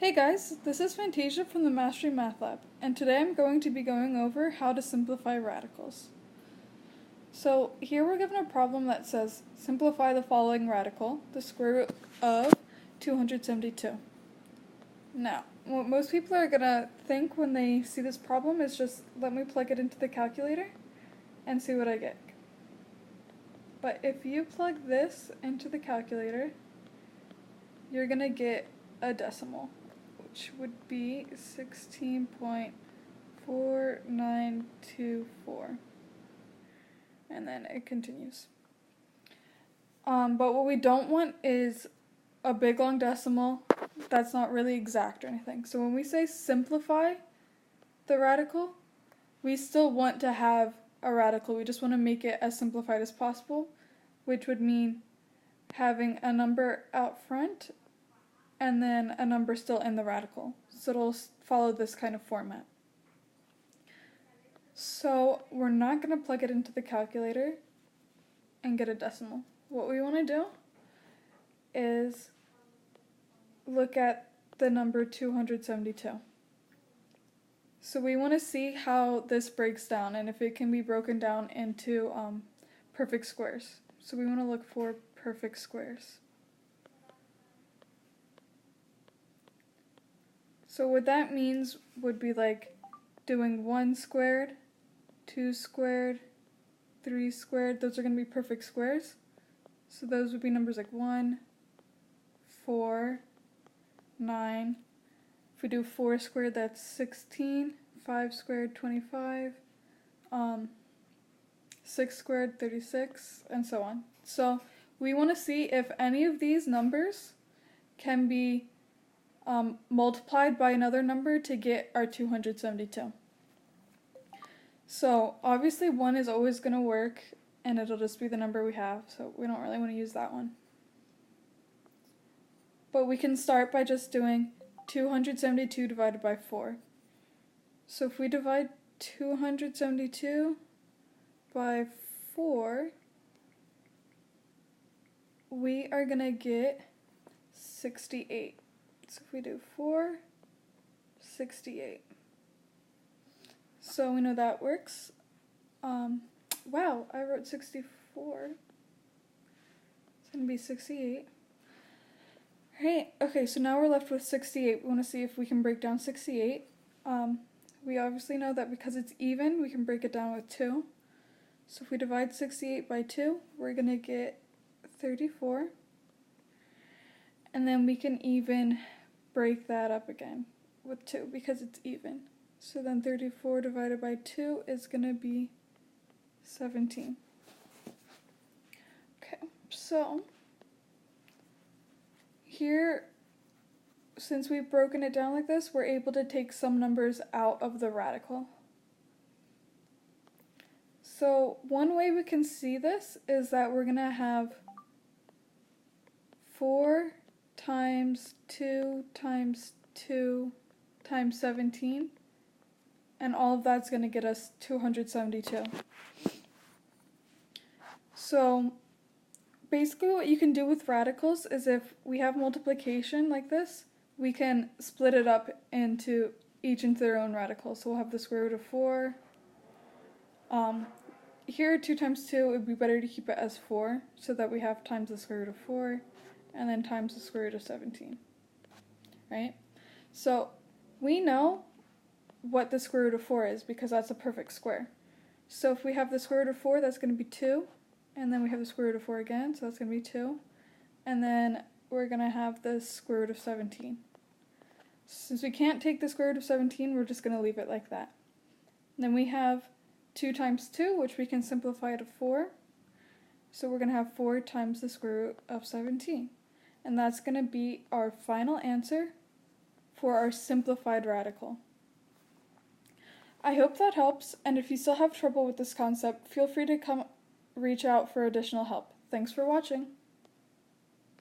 Hey guys, this is Fantasia from the Mastery Math Lab, and today I'm going to be going over how to simplify radicals. So here we're given a problem that says, simplify the following radical, the square root of 272. Now, what most people are going to think when they see this problem is just, let me plug it into the calculator and see what I get. But if you plug this into the calculator, you're going to get a decimal, which would be 16.4924. And then it continues. But what we don't want is a big long decimal that's not really exact or anything. So when we say simplify the radical, we still want to have a radical. We just want to make it as simplified as possible, which would mean having a number out front and then a number still in the radical. So it'll follow this kind of format. So we're not going to plug it into the calculator and get a decimal. What we want to do is look at the number 272. So we want to see how this breaks down and if it can be broken down into perfect squares. So we want to look for perfect squares. So what that means would be like doing 1 squared, 2 squared, 3 squared. Those are going to be perfect squares. So those would be numbers like 1, 4, 9. If we do 4 squared, that's 16. 5 squared, 25. 6 squared, 36, and so on. So we want to see if any of these numbers can be multiplied by another number to get our 272. So obviously 1 is always going to work and it'll just be the number we have, so we don't really want to use that one. But we can start by just doing 272 divided by 4. So if we divide 272 by 4, we are going to get 68. So if we do 4, 68. So we know that works. Wow, I wrote 64. It's going to be 68. Right, okay, so now we're left with 68. We want to see if we can break down 68. We obviously know that because it's even, we can break it down with 2. So if we divide 68 by 2, we're going to get 34. And then we can even break that up again with 2 because it's even. So then 34 divided by 2 is going to be 17. Okay, so here, since we've broken it down like this, we're able to take some numbers out of the radical. So one way we can see this is that we're going to have 4 times 2 times 2 times 17, and all of that's going to get us 272. So basically what you can do with radicals is if we have multiplication like this, we can split it up into their own radical. So we'll have the square root of 4. Here 2 times 2, it would be better to keep it as 4 so that we have times the square root of 4 and then times the square root of 17, right? So we know what the square root of 4 is because that's a perfect square. So if we have the square root of 4, that's going to be 2, and then we have the square root of 4 again, so that's going to be 2, and then we're going to have the square root of 17. Since we can't take the square root of 17, we're just going to leave it like that. And then we have 2 times 2, which we can simplify to 4, so we're going to have 4 times the square root of 17. And that's going to be our final answer for our simplified radical. I hope that helps, and if you still have trouble with this concept, feel free to reach out for additional help. Thanks for watching.